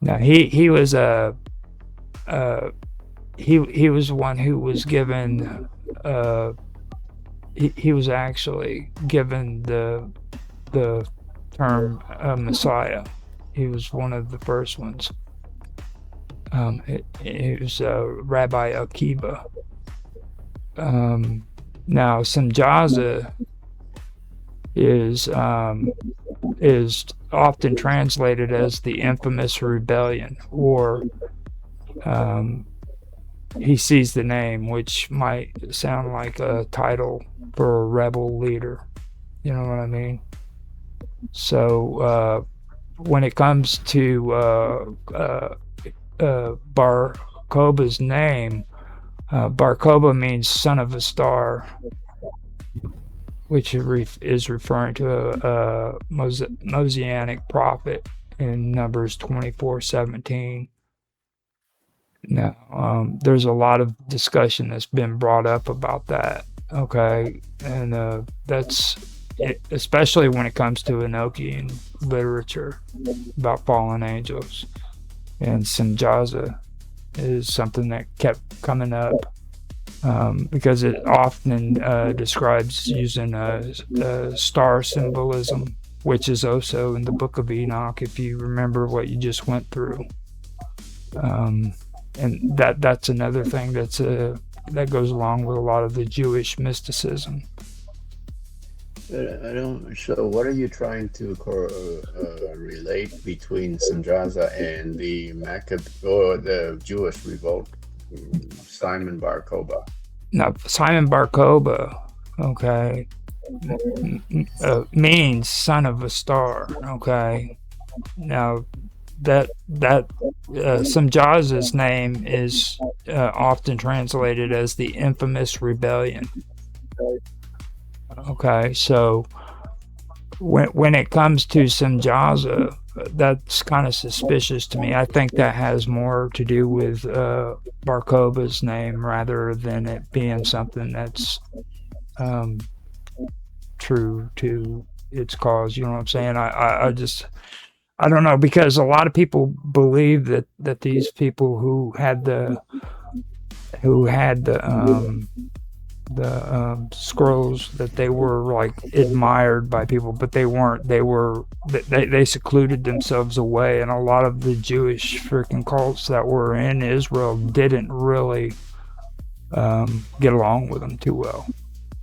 Now he was a he was one who was given he was actually given the term Messiah. He was one of the first ones. It was Rabbi Akiva. Now Samjaza is is often translated as the infamous rebellion, or he sees the name, which might sound like a title for a rebel leader. You know what I mean? So when it comes to Bar Koba's name, Bar Koba means son of a star, which is referring to a Mosaic prophet in Numbers 24:17. Now, there's a lot of discussion that's been brought up about that. Okay, and that's it, especially when it comes to Enochian literature about fallen angels. And Samjaza is something that kept coming up because it often describes using star symbolism, which is also in the Book of Enoch, if you remember what you just went through. And that's another thing that goes along with a lot of the Jewish mysticism. I don't. So, what are you trying to relate between Sanjaza and the or the Jewish revolt, Simon Bar Kokhba? Now, Simon Bar Kokhba, okay, means son of a star. Okay, now that Samjaza's name is often translated as the infamous rebellion. Okay, so when it comes to Samjaza, that's kind of suspicious to me. I think that has more to do with Bar Kokhba's name rather than it being something that's true to its cause. You know what I'm saying? I just I don't know, because a lot of people believe that these people who had the scrolls, that they were like admired by people, but they weren't. They secluded themselves away, and a lot of the Jewish freaking cults that were in Israel didn't really get along with them too well.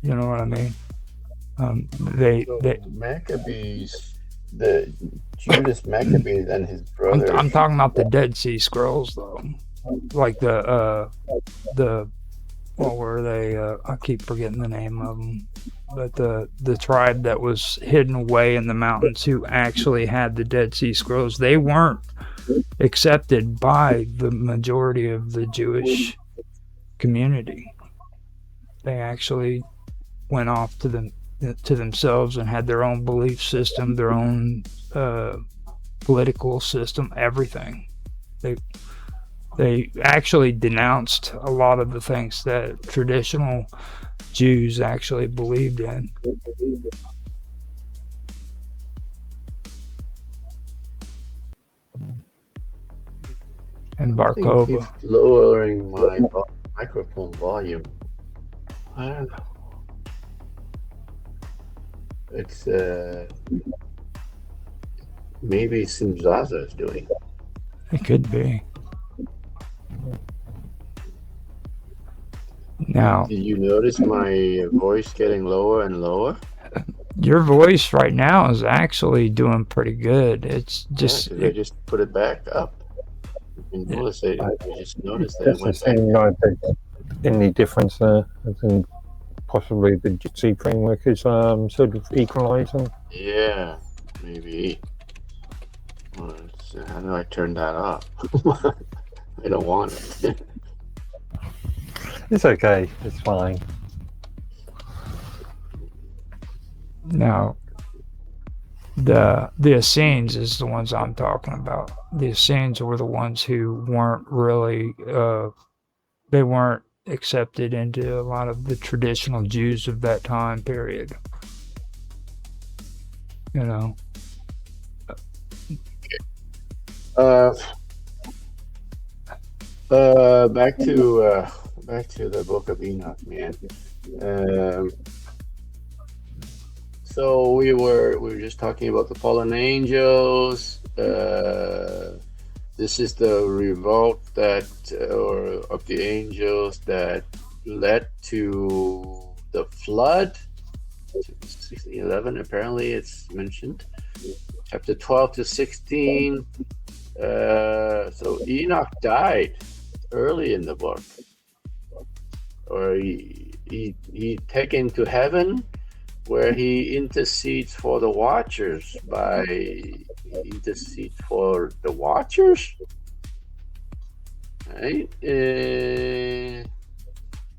You know what I mean? They Maccabees, the Judas Maccabees and his brothers. I'm talking about the Dead Sea Scrolls, though, like the what were they? I keep forgetting the name of them, but the tribe that was hidden away in the mountains who actually had the Dead Sea Scrolls, they weren't accepted by the majority of the Jewish community. They actually went off to themselves and had their own belief system, their own political system, everything. They actually denounced a lot of the things that traditional Jews actually believed in. And Bar Something keeps Kokhba. lowering my microphone volume. I don't know. It's maybe Simzaza is doing. It could be. Now, Did you notice my voice getting lower and lower? your voice right now is actually doing pretty good. It's Yeah, just because I just put it back up. You can notice it. You just noticed that it Doesn't went back seem down. like there's any difference there. I think possibly the Jitsi framework is sort of equalizing. Yeah, maybe. Well, how do I turn that off? I don't want it. It's okay. It's fine. now the Essenes is the ones I'm talking about. The Essenes were the ones who weren't really they weren't accepted into a lot of the traditional Jews of that time period. You know, Uh, Back to the Book of Enoch, man. Um, so we were just talking about the fallen angels. This is the revolt that or of the angels that led to the flood. 16:11. Apparently, it's mentioned. Chapter 12 to 16. So Enoch died early in the book, or he taken to heaven, where he intercedes for the watchers right?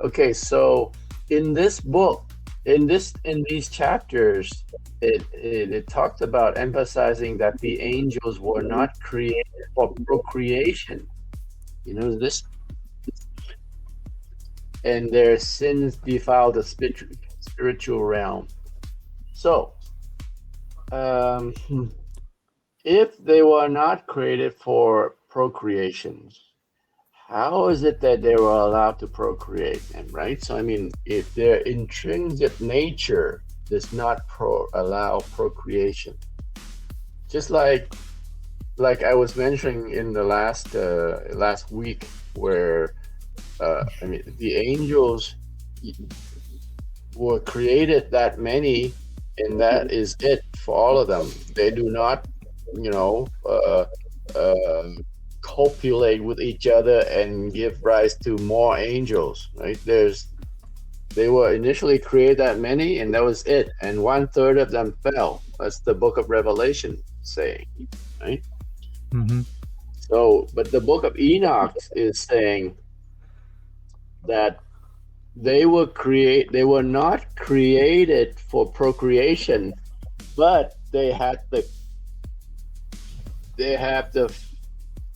Okay, so in this book, in these chapters, it talks about emphasizing that the angels were not created for procreation. You know this, and their sins defile the spiritual realm. So, if they were not created for procreation, how is it that they were allowed to procreate them, right? So, I mean, if their intrinsic nature does not allow procreation, just like I was mentioning in the last week, where I mean, the angels were created that many, and that is it for all of them. They do not, you know, copulate with each other and give rise to more angels, right? They were initially created that many, and that was it. And 1/3 of them fell. That's the Book of Revelation saying, right? Mm-hmm. So, but the Book of Enoch is saying that they were not created for procreation, but they have the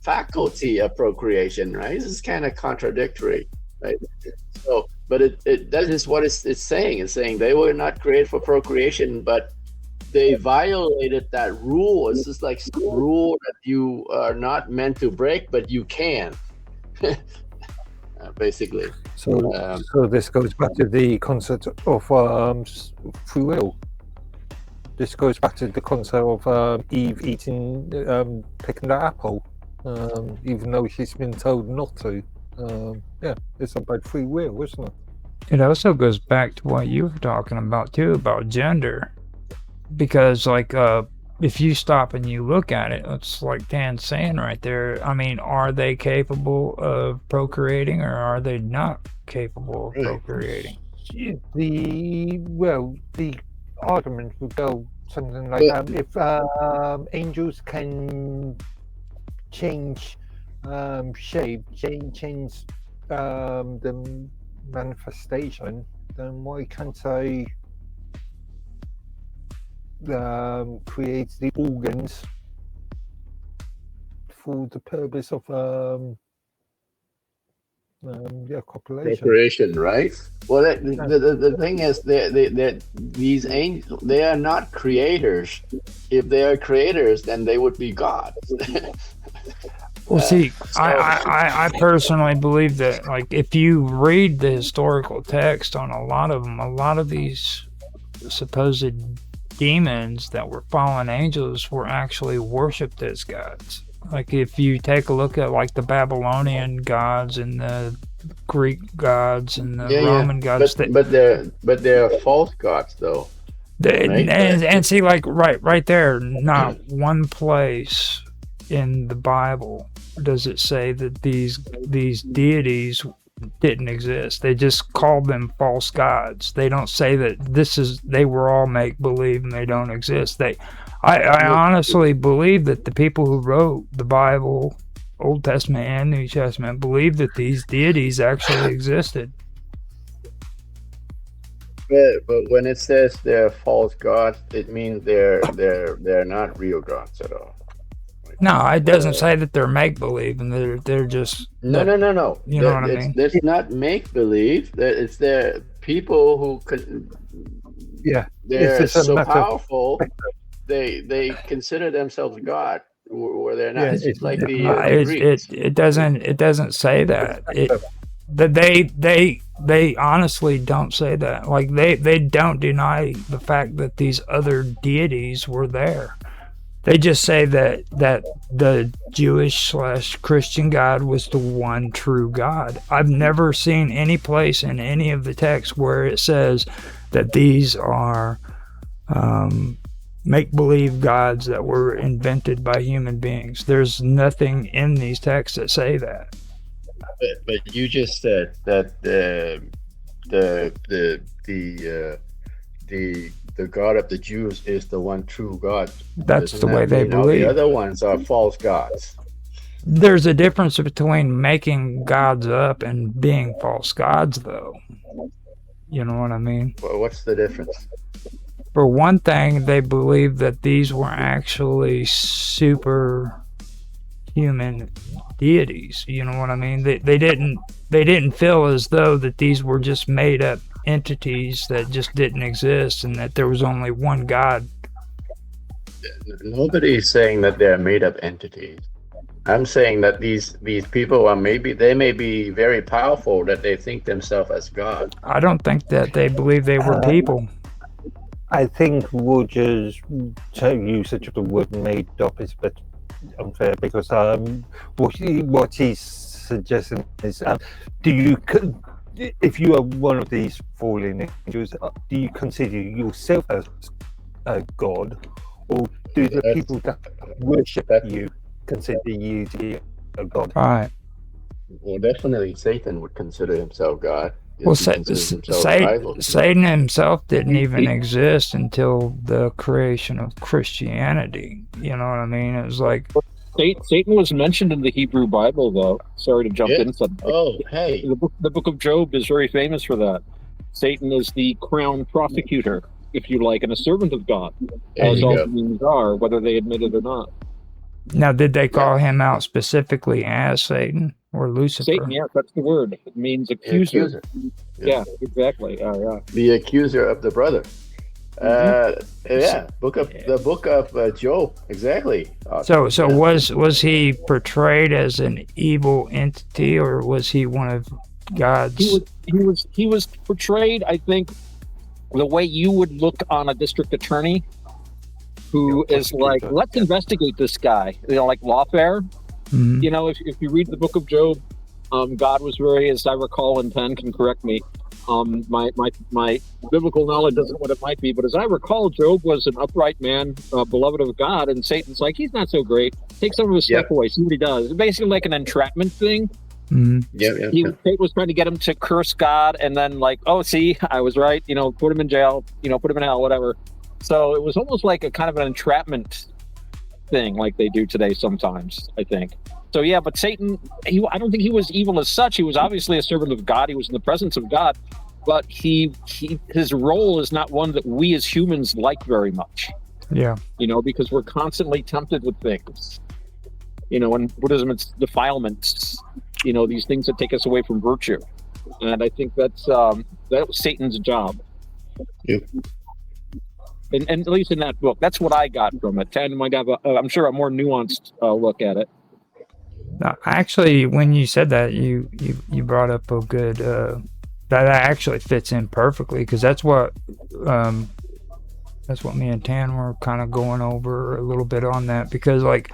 faculty of procreation, right? This is kind of contradictory, right? So, but that is what it's saying. It's saying they were not created for procreation, but they violated that rule. It's just like some rule that you are not meant to break, but you can. Basically. So this goes back to the concept of free will. This goes back to the concept of Eve picking the apple, even though she's been told not to. Yeah, it's about free will, isn't it? It also goes back to what you were talking about too, about gender, because like if you stop and you look at it, it's like Dan's saying right there. I mean, are they capable of procreating, or are they not capable of procreating? The argument would go something like if angels can change shape, change the manifestation, then why can't they create the organs for the purpose of copulation? Procreation, right? Well, the thing is, these angels, they are not creators. If they are creators, then they would be gods. Well, see, I personally believe that, like, if you read the historical text on a lot of them, a lot of these supposed demons that were fallen angels were actually worshipped as gods. Like, if you take a look at, like, the Babylonian gods and the Greek gods and the Roman gods, but they're false gods, though. Right? And see, like, right there, not one place in the Bible does it say that these deities didn't exist. They just called them false gods. They don't say that they were all make believe and they don't exist. I honestly believe that the people who wrote the Bible, Old Testament and New Testament, believe that these deities actually existed. But when it says they're false gods, it means they're not real gods at all. No, it doesn't say that they're make believe and they're just no. You know what I mean? It's not make believe. It's their people who could. Yeah, they're so powerful. They consider themselves God. Were there not? Yeah, It's just like the it Greeks. doesn't say that. They honestly don't say that. Like they don't deny the fact that these other deities were there. They just say that the Jewish/Christian God was the one true God. I've never seen any place in any of the texts where it says that these are make-believe gods that were invented by human beings. There's nothing in these texts that say that. But you just said that the God of the Jews is the one true God. That's Doesn't the way that they mean all the believe. other ones are false gods? There's a difference between making gods up and being false gods, though. You know what I mean? Well, what's the difference? For one thing, they believe that these were actually superhuman deities. You know what I mean? They didn't feel as though that these were just made up entities that just didn't exist and that there was only one God. Nobody is saying that they're made up entities. I'm saying that these people are may be very powerful, that they think themselves as God. I don't think that they believe they were people. I think Roger's usage of the word "made up" is a bit unfair because what he's suggesting is, if you are one of these fallen angels, do you consider yourself as a god, or do the people that worship you consider you to be a god? Right. Well, definitely Satan would consider himself God. Well, Satan himself didn't even exist until the creation of Christianity. You know what I mean? It was like Satan was mentioned in the Hebrew Bible, though. Sorry to jump in suddenly. Oh, hey. The book of Job is very famous for that. Satan is the crown prosecutor, if you like, and a servant of God, as all humans are, whether they admit it or not. Now, did they call him out specifically as Satan or Lucifer? Satan, yeah, that's the word. It means accuser. Yeah, exactly. Yeah. The accuser of the brother. The book of Job, exactly. So was he portrayed as an evil entity, or was he one of God's? He was portrayed, I think, the way you would look on a district attorney, who is like, let's investigate this guy. You know, like lawfare. Mm-hmm. You know, if you read the book of Job, God was very, as I recall, and Penn can correct me. My biblical knowledge isn't what it might be, but as I recall, Job was an upright man, beloved of God, and Satan's like, he's not so great. Take some of his stuff away, see what he does. It's basically like an entrapment thing. Mm-hmm. Satan was trying to get him to curse God, and then like, oh, see, I was right. You know, put him in jail. You know, put him in hell, whatever. So it was almost like a kind of an entrapment thing, like they do today sometimes, I think. So yeah, but Satan, I don't think he was evil as such. He was obviously a servant of God. He was in the presence of God, but his role is not one that we as humans like very much. Yeah. You know, because we're constantly tempted with things. You know, in Buddhism, it's defilements. You know, these things that take us away from virtue, and I think that was Satan's job. Yeah. And at least in that book, that's what I got from it. Tan might have, I'm sure, a more nuanced look at it. Actually, when you said that, you brought up a good that actually fits in perfectly, because that's what me and Tan were kind of going over a little bit on that, because like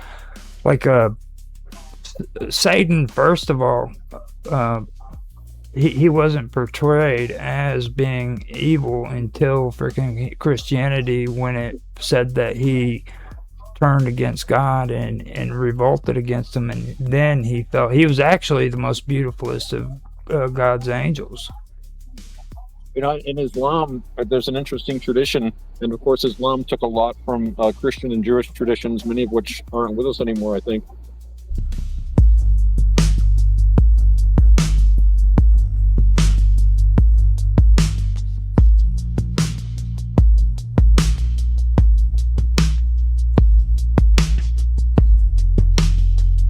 Satan, first of all, he wasn't portrayed as being evil until freaking Christianity, when it said that he turned against God and revolted against him, and then he felt he was actually the most beautifulest of God's angels. You know, in Islam, there's an interesting tradition, and of course Islam took a lot from Christian and Jewish traditions, many of which aren't with us anymore, I think.